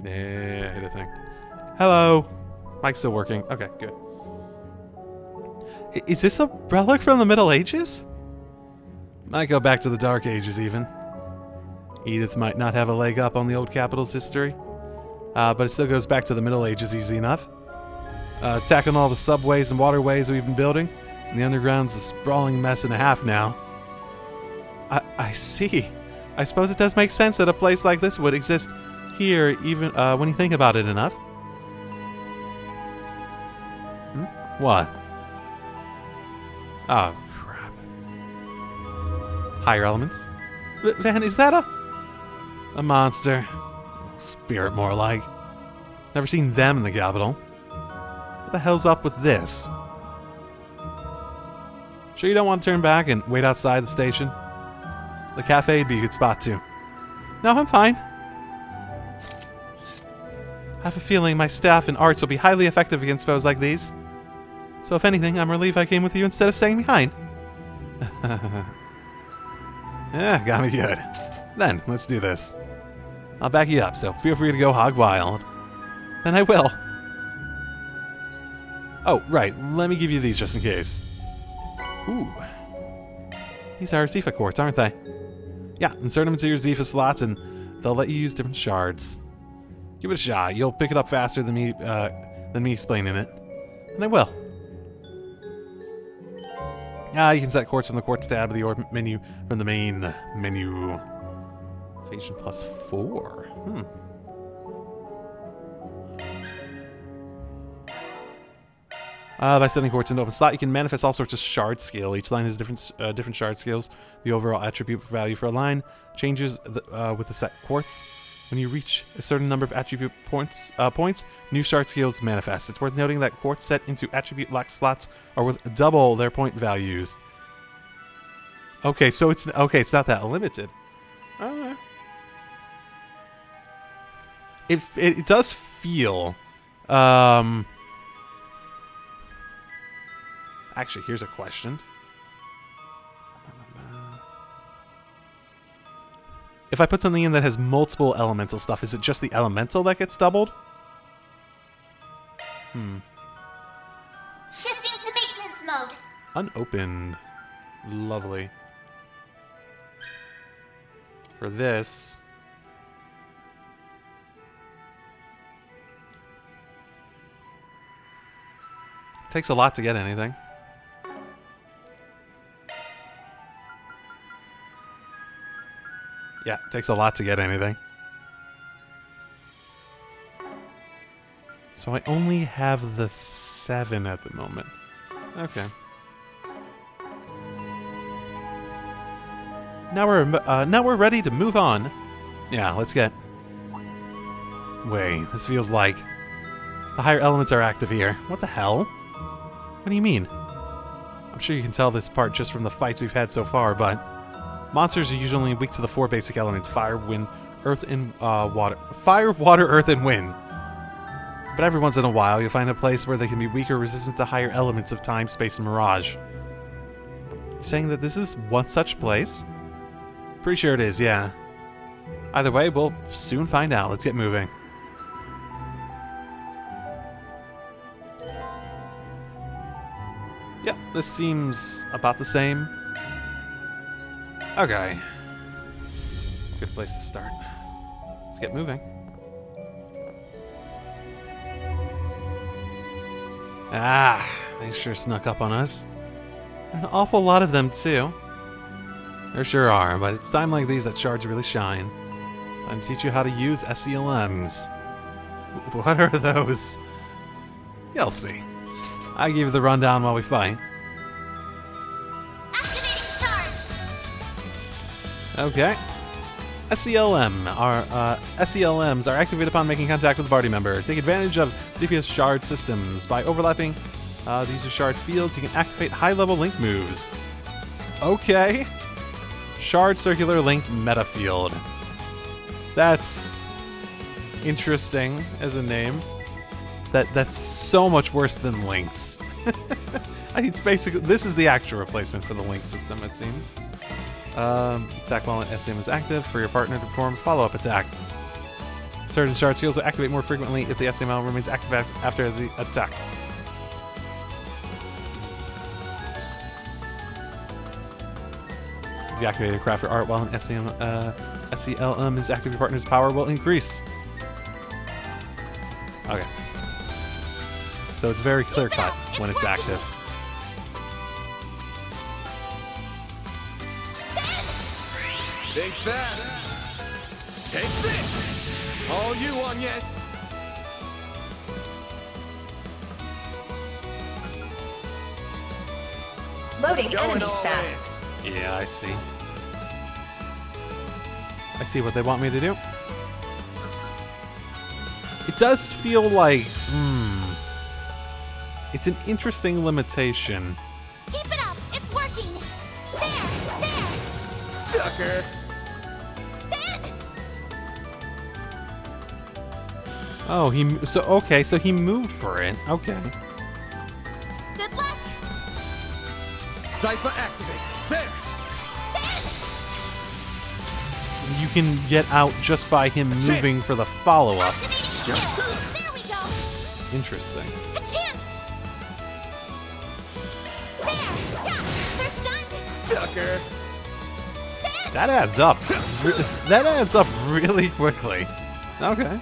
Yeah, hit a thing. Hello. Mic's still working. Okay, good. Is this a relic from the Middle Ages? Might go back to the Dark Ages, even. Edith might not have a leg up on the old capital's history, but it still goes back to the Middle Ages easy enough. Attacking all the subways and waterways we've been building, and the underground's a sprawling mess and a half now. I see. I suppose it does make sense that a place like this would exist here, even when you think about it enough. What? Oh, crap. Higher elements? Van, is that a monster? Spirit, more like. Never seen them in the capital. What the hell's up with this? Sure you don't want to turn back and wait outside the station? The cafe'd be a good spot, too. No, I'm fine. I have a feeling my staff and arts will be highly effective against foes like these. So if anything, I'm relieved I came with you instead of staying behind. Yeah, got me good. Then, let's do this. I'll back you up, so feel free to go hog wild. Then I will. Oh, right, let me give you these just in case. Ooh. These are Zephyr quartz, aren't they? Yeah, insert them into your Zephyr slots and they'll let you use different shards. Give it a shot. You'll pick it up faster than me explaining it. And I will. You can set quartz from the quartz tab of the orb menu from the main menu. Evasion +4. By setting quartz into open slot, you can manifest all sorts of shard scale. Each line has different shard scales. The overall attribute value for a line changes with the set quartz. When you reach a certain number of attribute points, new shard scales manifest. It's worth noting that quartz set into attribute lock slots are worth double their point values. Okay, so it's not that limited. It does feel. Actually, here's a question. If I put something in that has multiple elemental stuff, is it just the elemental that gets doubled? Shifting to maintenance mode. Unopened. Lovely. For this... Takes a lot to get anything. Yeah, it takes a lot to get anything. So I only have the 7 at the moment. Okay. Now we're ready to move on. Yeah, let's get... Wait, this feels like... The higher elements are active here. What the hell? What do you mean? I'm sure you can tell this part just from the fights we've had so far, but... Monsters are usually weak to the 4 basic elements: fire, wind, earth, and water. Fire, water, earth, and wind. But every once in a while, you'll find a place where they can be weak or resistant to higher elements of time, space, and mirage. You're saying that this is one such place? Pretty sure it is, yeah. Either way, we'll soon find out. Let's get moving. Yep, this seems about the same. Okay. Good place to start. Let's get moving. Ah, they sure snuck up on us. An awful lot of them, too. There sure are, but it's time like these that shards really shine. Time to teach you how to use SELMs. What are those? You'll see. I give you the rundown while we fight. Okay. SELMs are activated upon making contact with a party member. Take advantage of Zephy's shard systems. By overlapping the user's shard fields, you can activate high-level link moves. Okay. Shard circular link meta field. That's interesting as a name. That's so much worse than links. It's basically, this is the actual replacement for the link system, it seems. Attack while an SM is active for your partner to perform follow-up attack. Certain shards heals will activate more frequently if the SML remains active after the attack. If you activate a craft or art while an SELM is active, your partner's power will increase. Okay. So it's very clear cut when it's active. Think fast. Take this. All you on, yes. Loading Going enemy all stats. Yeah, I see. I see what they want me to do. It does feel like, it's an interesting limitation. Keep it up. It's working. There. Sucker. Ben. Oh, so he moved for it. Okay. Good luck. Cypher activate. There. You can get out just by him moving for the follow-up. Activating shield. There we go. Interesting. A chance. There. Yeah. They're stunned. Sucker. That adds up. That adds up really quickly. Okay.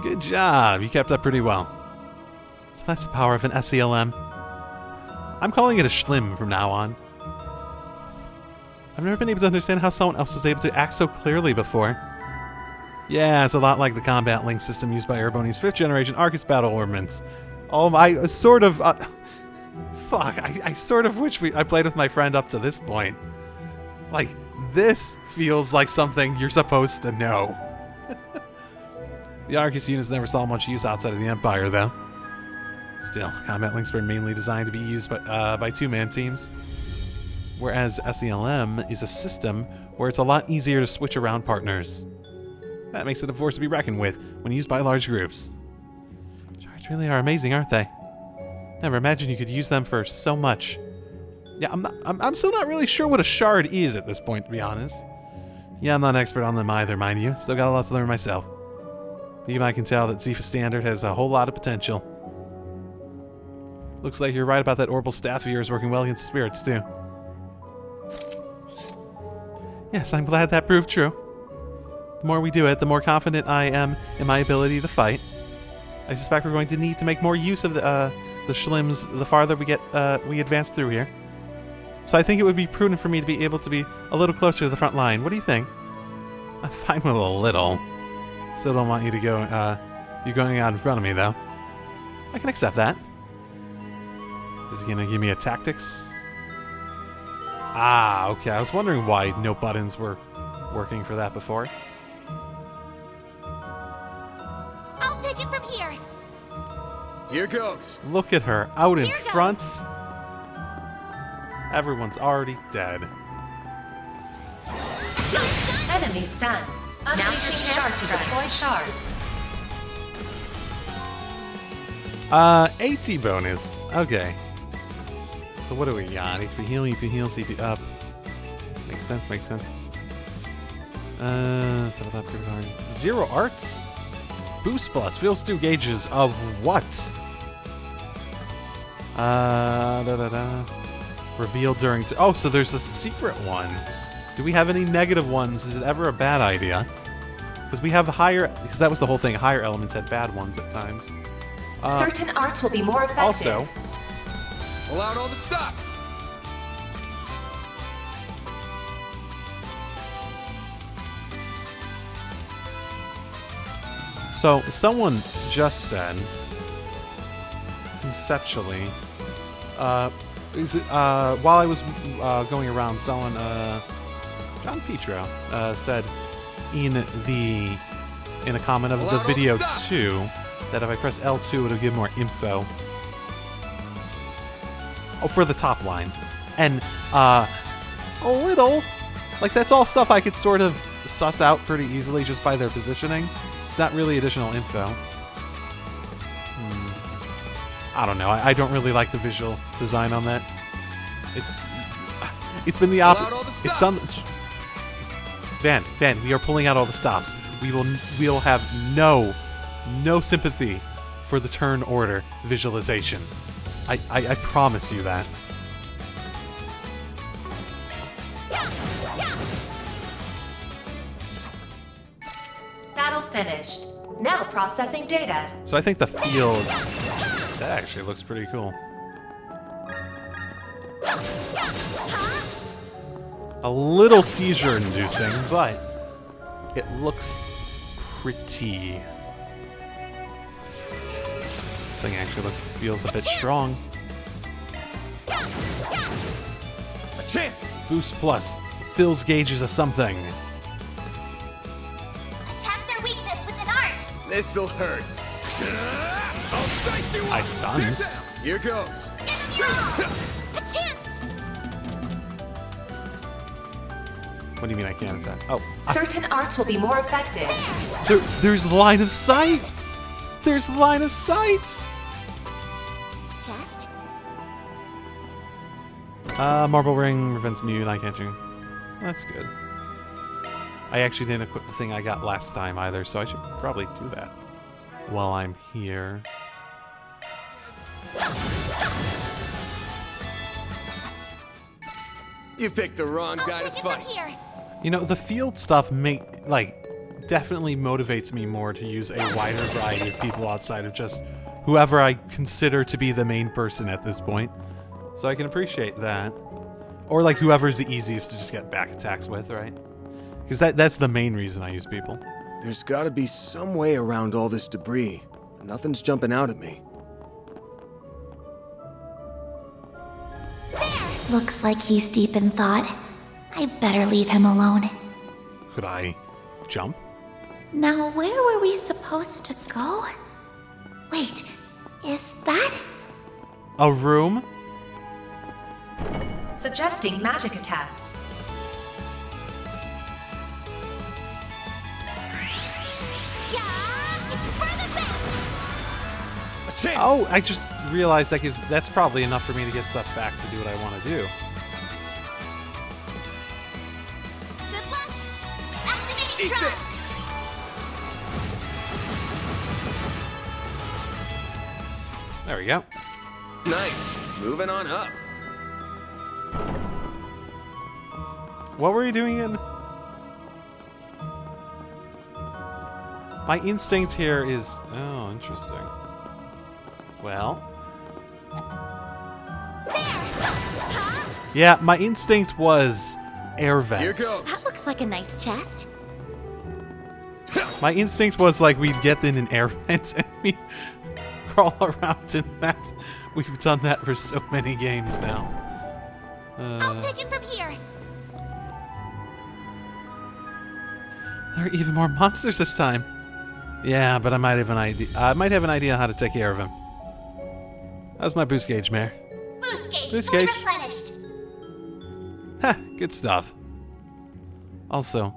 Good job. You kept up pretty well. So that's the power of an SELM. I'm calling it a schlim from now on. I've never been able to understand how someone else was able to act so clearly before. Yeah, it's a lot like the combat link system used by Ereboni's 5th generation Arcus battle ordnance. Oh, I sort of... fuck, I sort of wish I played with my friend up to this point. Like, this feels like something you're supposed to know. The Arcus units never saw much use outside of the Empire, though. Still, combat links were mainly designed to be used by two-man teams. Whereas SELM is a system where it's a lot easier to switch around partners. That makes it a force to be reckoned with when used by large groups. Shards really are amazing, aren't they? Never imagined you could use them for so much. Yeah, I'm still not really sure what a shard is at this point, to be honest. Yeah, I'm not an expert on them either, mind you. Still got a lot to learn myself. Even I can tell that Zifa Standard has a whole lot of potential. Looks like you're right about that orbital staff of yours working well against the spirits, too. Yes, I'm glad that proved true. The more we do it, the more confident I am in my ability to fight. I suspect we're going to need to make more use of the schlims the farther we advance through here. So I think it would be prudent for me to be able to be a little closer to the front line. What do you think? I'm fine with a little. Still don't want you to go, you're going out in front of me, though. I can accept that. Is he gonna give me a tactics? Ah, okay. I was wondering why no buttons were working for that before. I'll take it from here. Here goes. Look at her, out in Here goes. front. Everyone's already dead. Enemy stun. Unleashing chance to deploy shards. AT bonus. Okay. So what do we got? HP heal, CP up. Makes sense, makes sense. 7 upgrade cards. 0 arts? Boost plus. Fills 2 gauges of what? Revealed during... oh, so there's a secret one. Do we have any negative ones? Is it ever a bad idea? Because we have higher... because that was the whole thing. Higher elements had bad ones at times. Certain arts will be more effective. Also... Pull out all the stops. so, someone just said... conceptually... while I was going around, someone... John Petro said in a comment of the video 2 that if I press L2 it'll give more info. Oh, for the top line. And a little, like that's all stuff I could sort of suss out pretty easily just by their positioning. It's not really additional info. I don't know. I don't really like the visual design on that. It's been the Pull out opposite. all the It's done. stops. Van, we are pulling out all the stops. We will have no sympathy for the turn order visualization. I promise you that. Battle finished. Now processing data. So I think the field that actually looks pretty cool. A little seizure-inducing, but it looks pretty. This thing actually feels a bit strong. A chance. Boost plus fills gauges of something. Attack their weakness with an arc. This'll hurt. I'll dice you up. I stunned. Here goes. Give them your all. A chance. What do you mean I can't attack? Oh, Certain arts will be more effective. there's line of sight. There's line of sight. Chest. Marble ring prevents mute eye catching. That's good. I actually didn't equip the thing I got last time either, so I should probably do that while I'm here. You picked the wrong I'll guy to take it from fight. here. You know, the field stuff definitely motivates me more to use a wider variety of people outside of just whoever I consider to be the main person at this point. So I can appreciate that. Or like whoever's the easiest to just get back attacks with, right? Because that's the main reason I use people. There's gotta be some way around all this debris. Nothing's jumping out at me. Looks like he's deep in thought. I better leave him alone. Could I jump? Now, where were we supposed to go? Wait, is that? A room? Suggesting magic attacks. Yeah, it's further back. A chance. Oh, I just realized that's probably enough for me to get stuff back to do what I want to do. Good luck. Activating Eat trust. this. There we go. Nice. Moving on up. What were you doing again? My instinct here is... Oh, interesting. Well... Yeah, my instinct was air vents. Here goes. That looks like a nice chest. My instinct was like we'd get in an air vent and we crawl around in that. We've done that for so many games now. I'll take it from here. There are even more monsters this time. Yeah, but I might have an idea. I might have an idea how to take care of him. How's my boost gauge, Mare? Boost gauge Boost fully gauge. replenished. Ha! Good stuff. Also,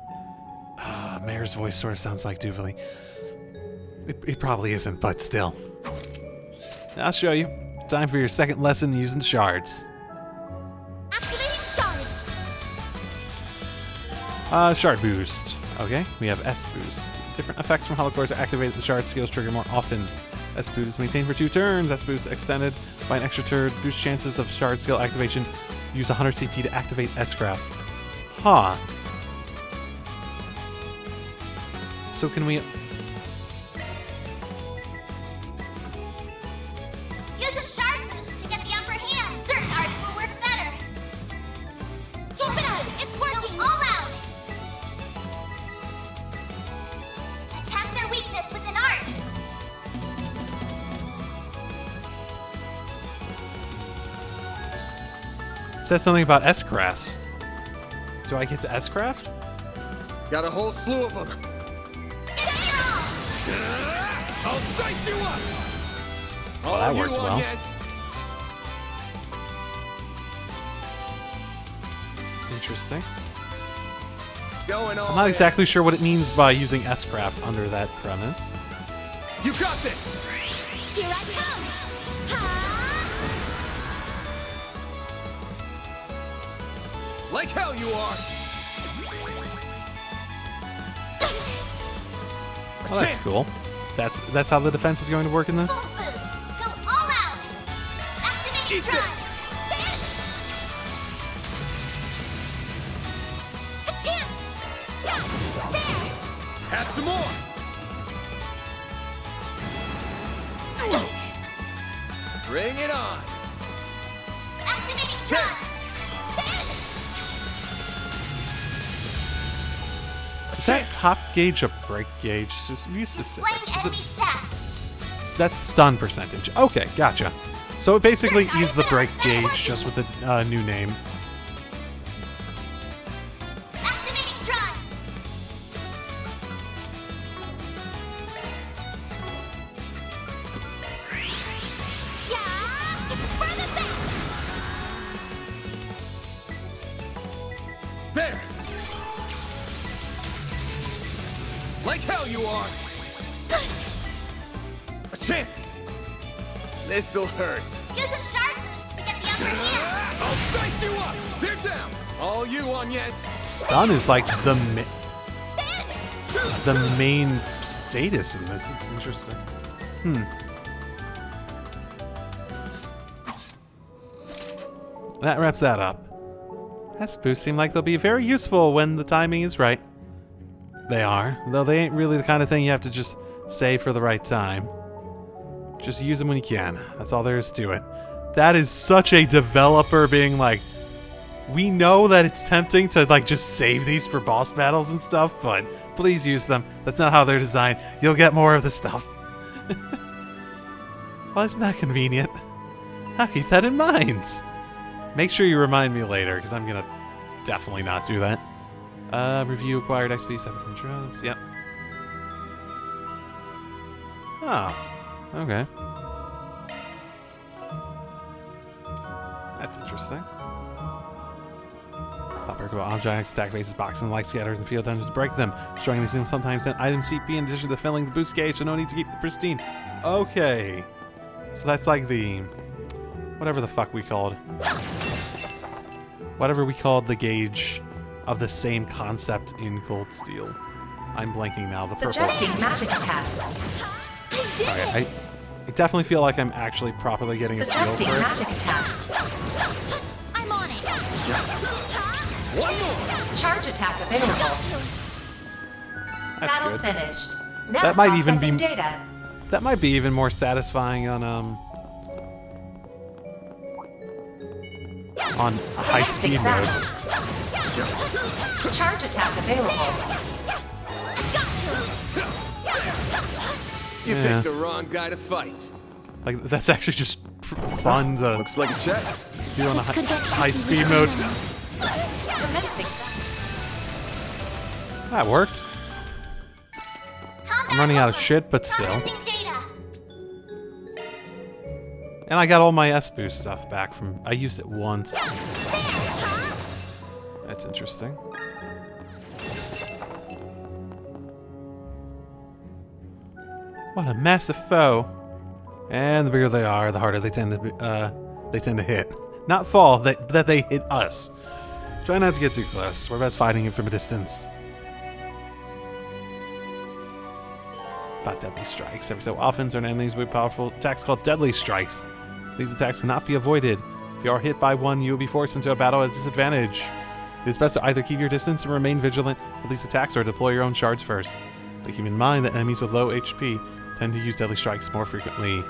Mare's voice sort of sounds like Duvalie. It probably isn't, but still. I'll show you. Time for your second lesson using shards. Activating shards. Shard boost. Okay, we have S boost. Different effects from holocores are activated. The shard skills trigger more often. S boost is maintained for 2 turns. S boost extended by an extra turn. Boost chances of shard skill activation. Use 100 CP to activate S-craft. Huh. So can we... Use a shard boost to get the upper hand. Certain arts will work better. Keep it up. It's working. Go all out. Attack their weakness with an art. It said something about S-crafts. Do I get to S-craft? Got a whole slew of them. I'll dice you up. Well, that All you worked on, well. yes. Interesting. Going all I'm not in. exactly sure what it means by using S-craft under that premise. You got this. Here I come. Ha! Like hell you are! Oh, that's cool. That's how the defense is going to work in this? Full boost. Go all out. Activating Eat drive. this. A chance. There. Have some more! Bring it on! Activating drive. Is that top gauge a break gauge? Just be Displaying specific. enemy stats. That's stun percentage. Okay, gotcha. So it basically is the break gauge, just with a new name. Activating drive. Yeah, it's for the best. There! Like hell you are! A chance! This'll hurt. Use a shard boost to get the upper hand. I'll dice you up! They're down! All you on, yes! Stun is like the main status in this. It's interesting. That wraps that up. S-boosts seem like they'll be very useful when the timing is right. They are, though they ain't really the kind of thing you have to just save for the right time. Just use them when you can. That's all there is to it. That is such a developer being like, we know that it's tempting to like just save these for boss battles and stuff, but please use them. That's not how they're designed. You'll get more of the stuff. Well, isn't that convenient? I'll keep that in mind. Make sure you remind me later, because I'm gonna definitely not do that. Review acquired XP, 7th and drops. Yep. Oh. Okay. That's interesting. About objects, attack bases, boxes, and light scatters in field dungeons. Break them. Destroying these things sometimes send items CP in addition to filling the boost gauge, so no need to keep it pristine. Okay. So that's like the... whatever the fuck we called. Whatever we called the gauge of the same concept in Cold Steel. I'm blanking now. The purple. Suggesting magic attacks. Okay, I definitely feel like I'm actually properly getting a feel Suggesting for it. magic attacks. I'm on it. One more! Charge attack available. That's Battle good. finished. Now That might even processing be- data. That might be even more satisfying on high speed mode. Charge attack available. You Yeah. picked the wrong guy to fight. Like that's actually just fun to Looks like a chest. do on a high speed mode. Commencing. That worked. I'm running out of shit, but still. Processing data. And I got all my S-boost stuff back from... I used it once. That's interesting. What a massive foe. And the bigger they are, the harder they tend to hit. Not fall, that they hit us. Try not to get too close. We're best fighting it from a distance. About deadly strikes. Every so often, certain enemies with powerful attacks called deadly strikes. These attacks cannot be avoided. If you are hit by one, you will be forced into a battle at a disadvantage. It is best to either keep your distance and remain vigilant for these attacks or deploy your own shards first. But keep in mind that enemies with low HP tend to use deadly strikes more frequently.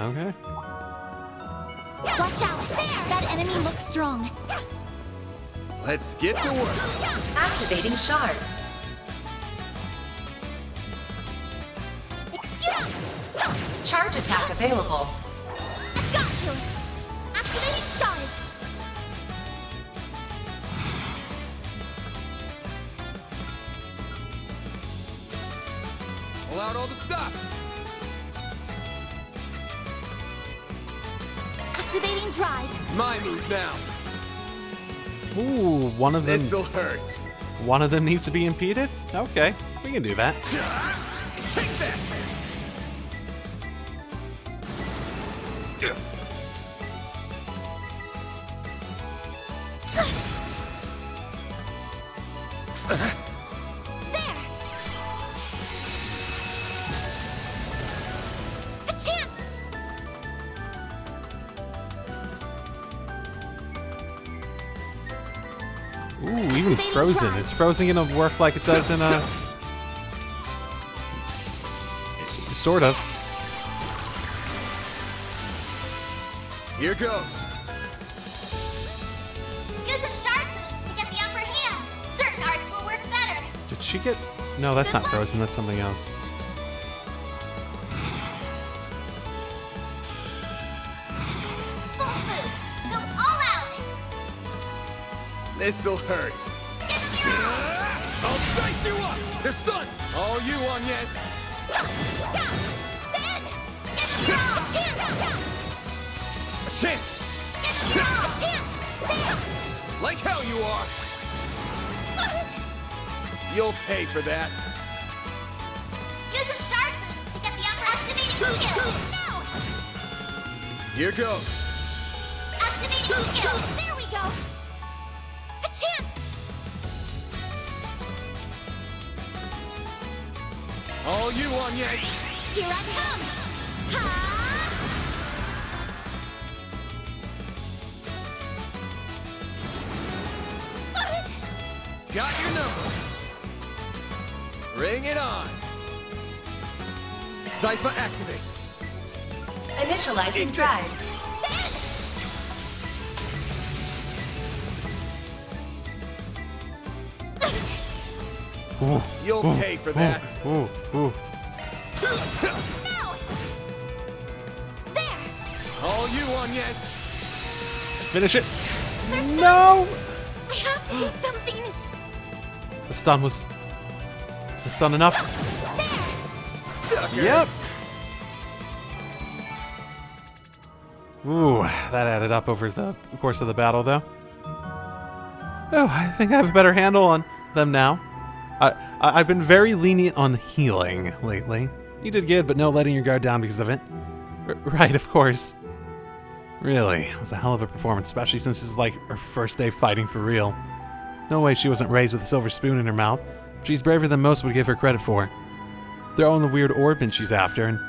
Okay. Watch out. That enemy looks strong. Let's get to work. Activating shards. Excuse me. Charge attack available. I've got you. Activating shards. Pull out all the stops. Activating drive. My move now. Ooh, one of them. This'll hurt. One of them needs to be impeded? Okay, we can do that. Take that. Ooh, even frozen. Is frozen gonna work like it does in a... Sort of. Here goes. Use a sharp boost to get the upper hand. Certain arts will work better. Did she get... No, that's not frozen. That's something else. Full boost. Go all out. This'll hurt. Give them your all. I'll dice you up. They're stunned. All you on, yes. Then, give them your all. A chance. Give them your all. There. Like hell you are. You'll pay for that. Use a sharp boost to get the upper activating skill. No. Here goes. Activating skill. There we go. A chance. All you on, yes. Here I come. Ha! Got your number. Bring it on. Zypha activate. Initializing drive. Ooh, You'll pay for that. Ooh, ooh. No. There. All you on, yes. Finish it. No! I have to do something. The stun was... Was the stun enough? There. Sucker. Yep. Ooh, that added up over the course of the battle, though. Oh, I think I have a better handle on them now. I've been very lenient on healing lately. You did good, but no letting your guard down because of it. Right, of course. Really, it was a hell of a performance, especially since this is like her first day fighting for real. No way she wasn't raised with a silver spoon in her mouth. She's braver than most would give her credit for. Throw in the weird orbment she's after, and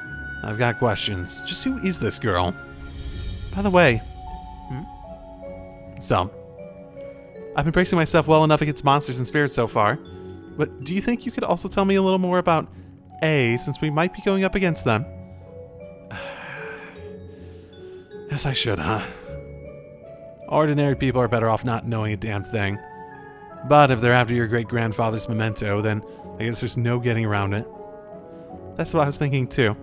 I've got questions. Just who is this girl? By the way, So, I've been bracing myself well enough against monsters and spirits so far, but do you think you could also tell me a little more about A, since we might be going up against them? Yes, I should, huh? Ordinary people are better off not knowing a damn thing. But if they're after your great-grandfather's memento, then I guess there's no getting around it. That's what I was thinking, too.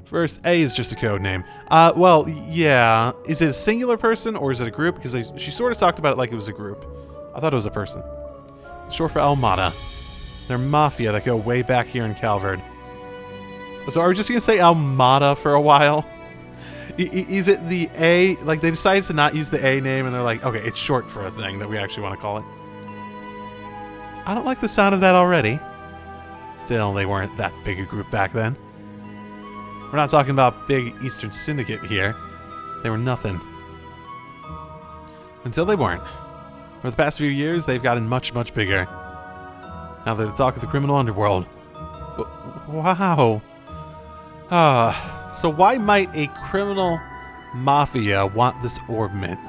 First, A is just a code name. Well, yeah. Is it a singular person, or is it a group? Because she sort of talked about it like it was a group. I thought it was a person. Short for Almada. They're mafia that go way back here in Calvard. So are we just going to say Almada for a while? Is it the A? Like, they decided to not use the A name, and they're like, okay, it's short for a thing that we actually want to call it. I don't like the sound of that already. Still, they weren't that big a group back then. We're not talking about big Eastern Syndicate here. They were nothing. Until they weren't. Over the past few years, they've gotten much, much bigger. Now they're the talk of the criminal underworld. But, wow. So why might a criminal mafia want this orbment?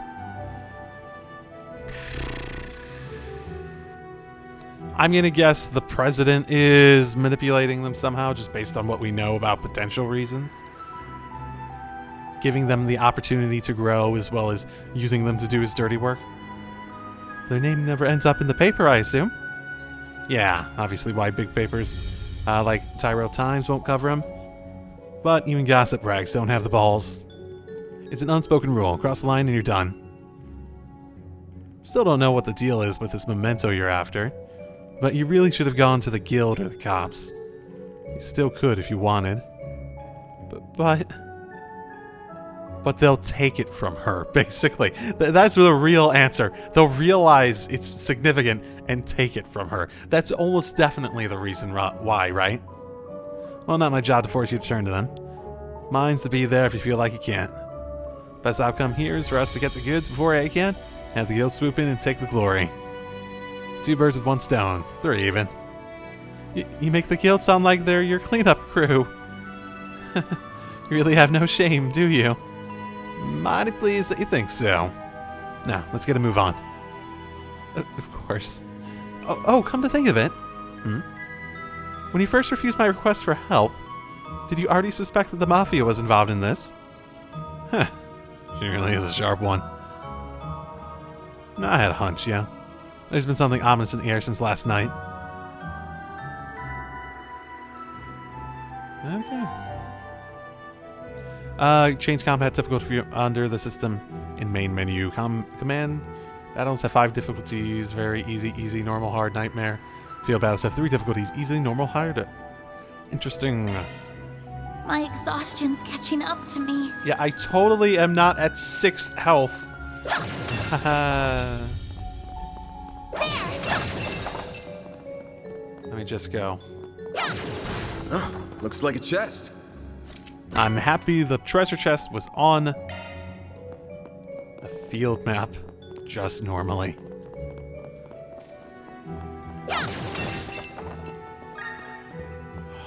I'm going to guess the president is manipulating them somehow, just based on what we know about potential reasons. Giving them the opportunity to grow, as well as using them to do his dirty work. Their name never ends up in the paper, I assume. Yeah, obviously why big papers like Tyrell Times won't cover them. But even gossip rags don't have the balls. It's an unspoken rule. Cross the line and you're done. Still don't know what the deal is with this memento you're after. But you really should have gone to the guild or the cops. You still could if you wanted. But they'll take it from her, basically. That's the real answer. They'll realize it's significant and take it from her. That's almost definitely the reason why, right? Well, not my job to force you to turn to them. Mine's to be there if you feel like you can't. Best outcome here is for us to get the goods before A can, have the guild swoop in and take the glory. 2 birds with 1 stone. 3 even. You make the guild sound like they're your cleanup crew. You really have no shame, do you? Mighty pleased that you think so. Now, let's get a move on. Of course. Oh, come to think of it. When you first refused my request for help, did you already suspect that the Mafia was involved in this? Huh. She really is a sharp one. I had a hunch, yeah. There's been something ominous in the air since last night. Okay. Change combat difficulty for you under the system in main menu. Command battles have 5 difficulties. Very easy, easy, normal, hard, nightmare. Field battles have 3 difficulties. Easy, normal, hard. Interesting. My exhaustion's catching up to me. Yeah, I totally am not at 6 health. Let me just go. Huh, looks like a chest. I'm happy the treasure chest was on the field map just normally.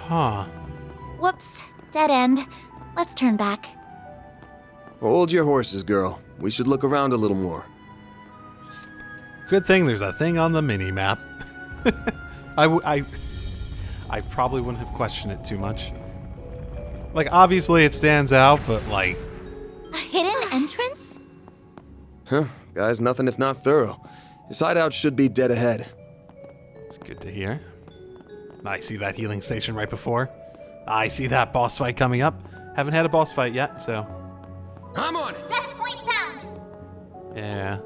Huh. Whoops. Dead end. Let's turn back. Hold your horses, girl. We should look around a little more. Good thing there's a thing on the mini-map. I probably wouldn't have questioned it too much. Like, obviously it stands out, but like... A hidden entrance? Huh, guy's nothing if not thorough. His hideout should be dead ahead. It's good to hear. I see that healing station right before. I see that boss fight coming up. Haven't had a boss fight yet, so... I'm on it! Best point found! Yeah.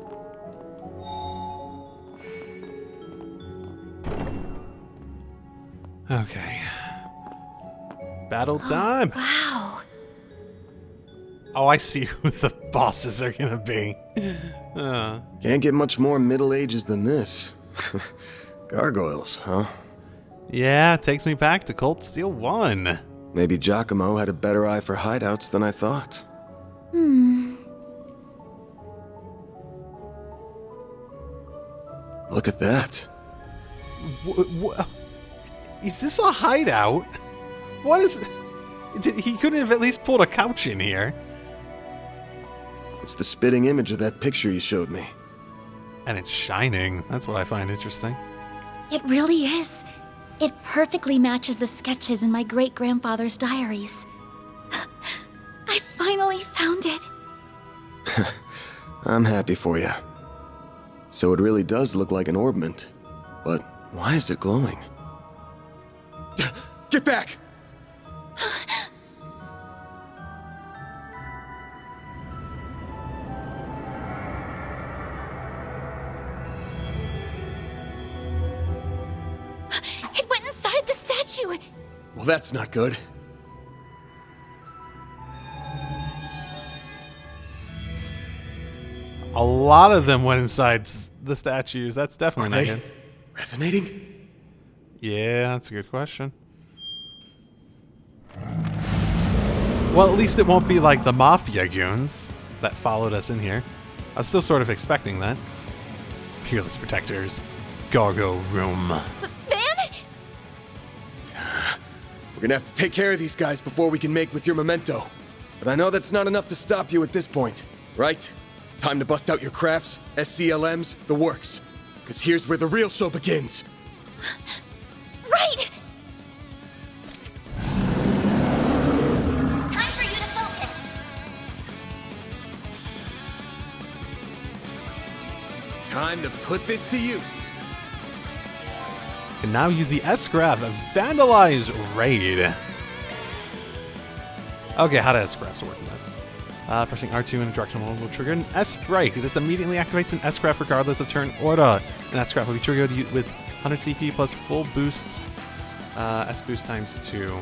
Okay. Battle time! Wow. Oh, I see who the bosses are gonna be. Can't get much more Middle Ages than this. Gargoyles, huh? Yeah, it takes me back to Cold Steel 1. Maybe Giacomo had a better eye for hideouts than I thought. Look at that. Is this a hideout? What is... He couldn't have at least pulled a couch in here. It's the spitting image of that picture you showed me. And it's shining. That's what I find interesting. It really is. It perfectly matches the sketches in my great-grandfather's diaries. I finally found it. I'm happy for you. So it really does look like an orbment. But why is it glowing? Get back! It went inside the statue. Well, that's not good. A lot of them went inside the statues. That's definitely Are not they good. resonating? Yeah, that's a good question. Well, at least it won't be like the Mafia goons that followed us in here. I was still sort of expecting that. Peerless Protectors. Gargo Room. Van? We're gonna have to take care of these guys before we can make with your memento. But I know that's not enough to stop you at this point, right? Time to bust out your crafts, SCLMs, the works. Because here's where the real show begins. Right! Time for you to focus. Time to put this to use. Can now use the S-Graph Vandalize Raid. Okay, how do S-Graphs work in this? Pressing R2 in a direction will trigger an S-Break. This immediately activates an S-Graph regardless of turn order. An S-Graph will be triggered with 100 CP plus full boost. S-Boost times 2.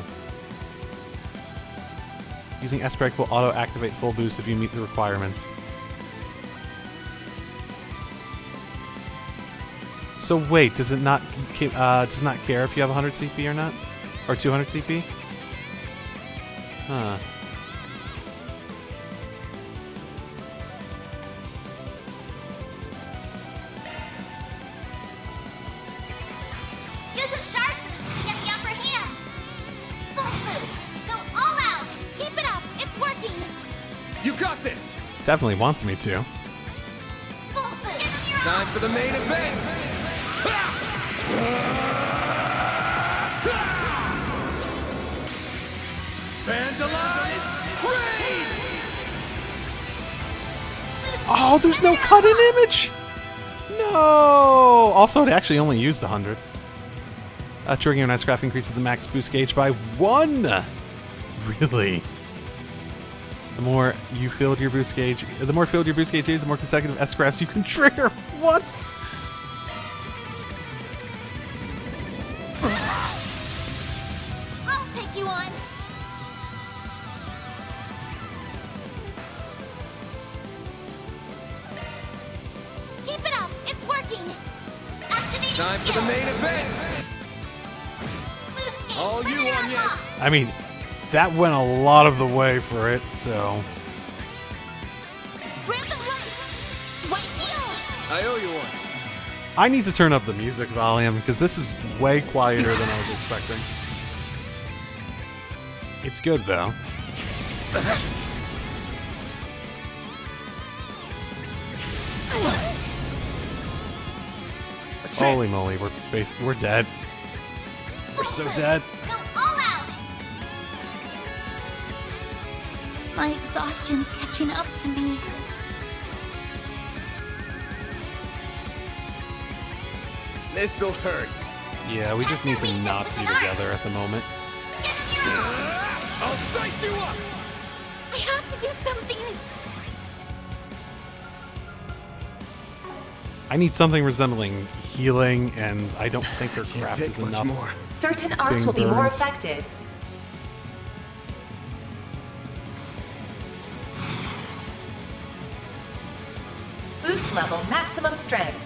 Using S-Break will auto-activate full boost if you meet the requirements. So wait, does it not care if you have 100 CP or not? Or 200 CP? Huh. Use a sharp boost to get the upper hand. Full boost. Go all out. Keep it up. It's working. You got this! Definitely wants me to. Full boost. Time for the main event! Vandalize! Raid! Oh, there's no cut-in image! No! Also, it actually only used 100. Triggering your nice craft increases the max boost gauge by 1! Really? The more filled your boost gauge is, the more consecutive S-crafts you can trigger. What? I'll take you on. Keep it up. It's working. Activating Time for the main event! Boost gauge. All you limiter on, yes. unlocked. I mean, that went a lot of the way for it, so... Random light. White heal. I owe you one. I need to turn up the music volume, because this is way quieter than I was expecting. It's good, though. Holy moly, we're dead. We're so dead. Go all out. My exhaustion's catching up to me. This'll hurt. Yeah, we just need to not be together at the moment. I'll dice you up! I have to do something. I need something resembling healing, and I don't think her Can't craft take is much enough. more. Certain arts will be more burns. effective. Boost level maximum strength.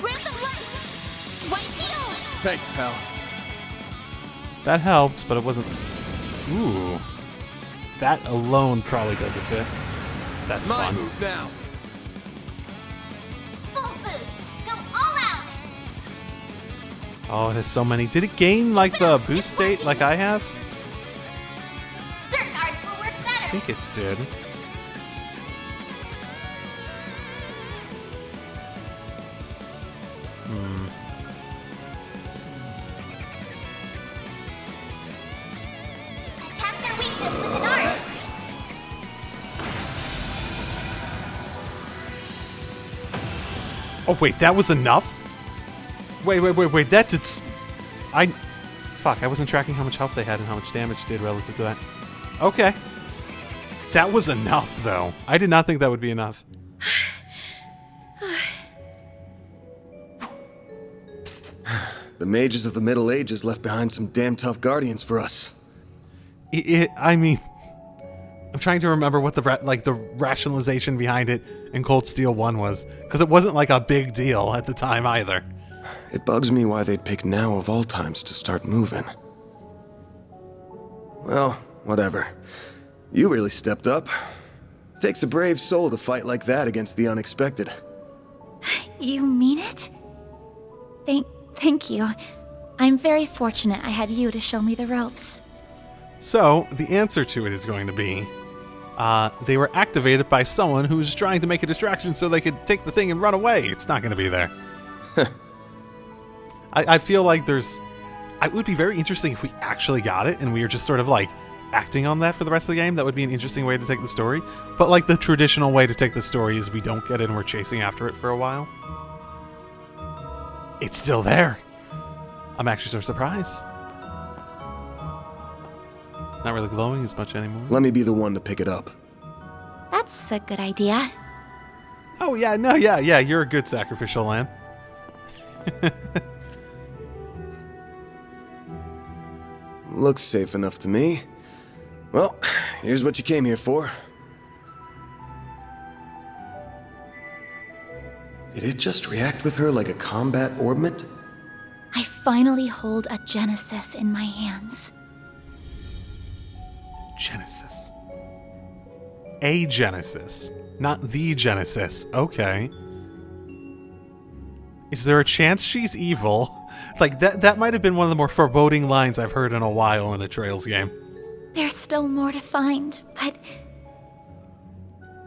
Random light. White heal. Thanks, pal. That helps, but it wasn't... Ooh. That alone probably does a bit. That's My fun. move now. Full boost. Go all out. Oh, it has so many. Did it gain, like, the boost state like I have? Certain arts will work I better. think it did. Attack their weakness with an art. Oh, wait, that was enough? Wait, that did... Fuck, I wasn't tracking how much health they had and how much damage it did relative to that. Okay. That was enough, though. I did not think that would be enough. The mages of the Middle Ages left behind some damn tough guardians for us. I mean... I'm trying to remember what the rationalization behind it in Cold Steel 1 was, because it wasn't like a big deal at the time either. It bugs me why they'd pick now of all times to start moving. Well, whatever. You really stepped up. Takes a brave soul to fight like that against the unexpected. You mean it? Thank you. I'm very fortunate I had you to show me the ropes. So, the answer to it is going to be... they were activated by someone who was trying to make a distraction so they could take the thing and run away. It's not going to be there. I feel like there's... It would be very interesting if we actually got it and we were just sort of like acting on that for the rest of the game. That would be an interesting way to take the story. But like the traditional way to take the story is we don't get it and we're chasing after it for a while. It's still there. I'm actually so surprised. Not really glowing as much anymore. Let me be the one to pick it up. That's a good idea. Oh, yeah, no, yeah, you're a good sacrificial lamb. Looks safe enough to me. Well, here's what you came here for. Did it just react with her like a combat orbment? I finally hold a Genesis in my hands. Genesis. A Genesis, not the Genesis. Okay. Is there a chance she's evil? Like, that might have been one of the more foreboding lines I've heard in a while in a Trails game. There's still more to find, but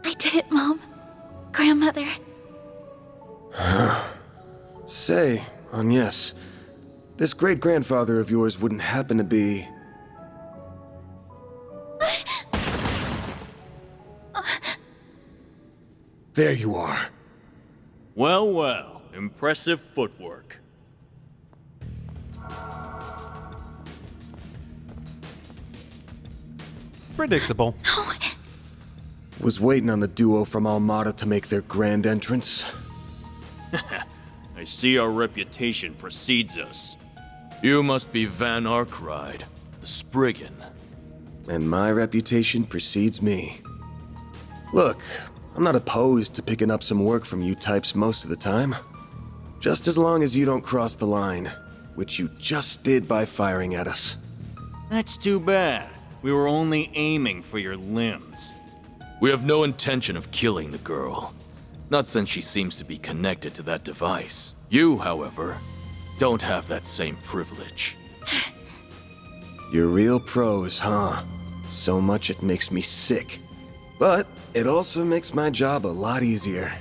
I did it, Mom. Grandmother. Say, Agnes, this great-grandfather of yours wouldn't happen to be... There you are. Well, well. Impressive footwork. Predictable. No. Was waiting on the duo from Almada to make their grand entrance. I see our reputation precedes us. You must be Van Arkride, the Spriggan. And my reputation precedes me. Look, I'm not opposed to picking up some work from you types most of the time. Just as long as you don't cross the line, which you just did by firing at us. That's too bad. We were only aiming for your limbs. We have no intention of killing the girl. Not since she seems to be connected to that device. You, however, don't have that same privilege. You're real pros, huh? So much it makes me sick. But it also makes my job a lot easier.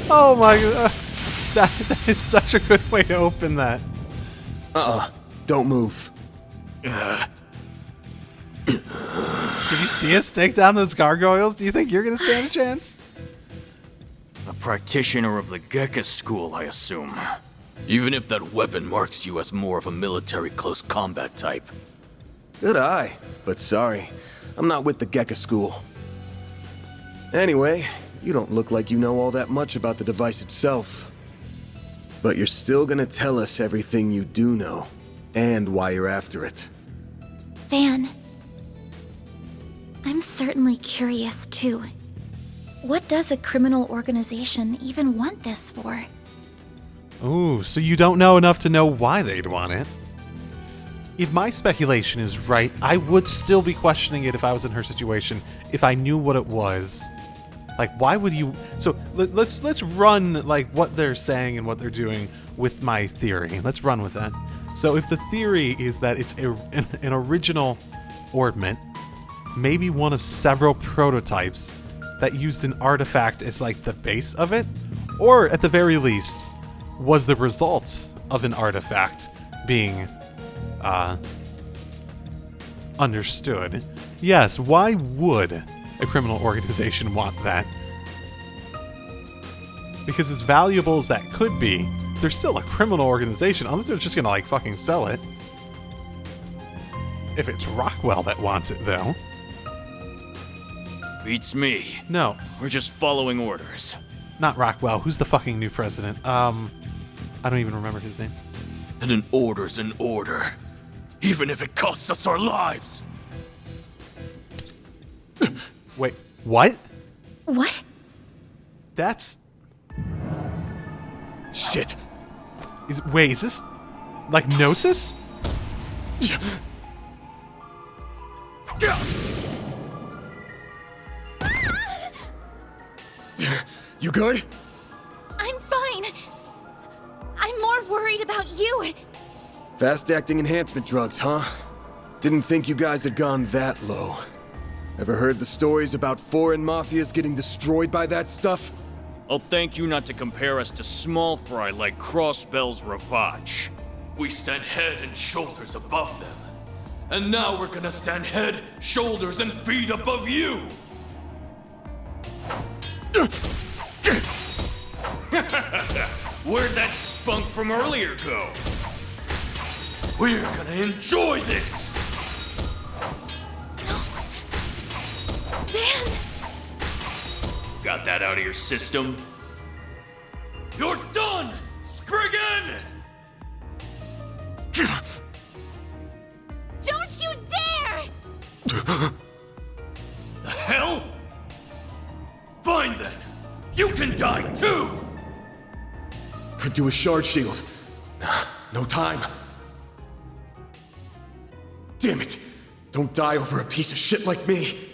Oh my god. That is such a good way to open that. Don't move. Did you see us take down those gargoyles? Do you think you're gonna stand a chance? A practitioner of the Gekka school, I assume. Even if that weapon marks you as more of a military close combat type. Good eye, but sorry. I'm not with the Gekka school. Anyway, you don't look like you know all that much about the device itself. But you're still gonna tell us everything you do know, and why you're after it. Van. I'm certainly curious, too. What does a criminal organization even want this for? Ooh, so you don't know enough to know why they'd want it. If my speculation is right, I would still be questioning it if I was in her situation, if I knew what it was. Like, why would you... So, let's run, like, what they're saying and what they're doing with my theory. Let's run with that. So, if the theory is that it's an original orbment, maybe one of several prototypes that used an artifact as, like, the base of it, or, at the very least, was the result of an artifact being, understood. Yes, why would a criminal organization want that? Because as valuable as that could be, they're still a criminal organization, unless they're just gonna, like, fucking sell it. If it's Rockwell that wants it, though. Beats me. No, We're just following orders. not Rockwell. Who's the fucking new president? I don't even remember his name. And an order's an order. Even if it costs us our lives. Wait, what? What? That's... Shit! Wait, is this... like Gnosis? You good? I'm fine. I'm more worried about you. Fast-acting enhancement drugs, huh? Didn't think you guys had gone that low. Ever heard the stories about foreign mafias getting destroyed by that stuff? I'll thank you not to compare us to small fry like Crossbell's Ravage. We stand head and shoulders above them. And now we're gonna stand head, shoulders, and feet above you! Where'd that spunk from earlier go? We're gonna enjoy this! Van! Got that out of your system? You're done, Spriggan! Don't you dare! The hell? Fine then. You can die too! Could do a shard shield. No time. Damn it! Don't die over a piece of shit like me!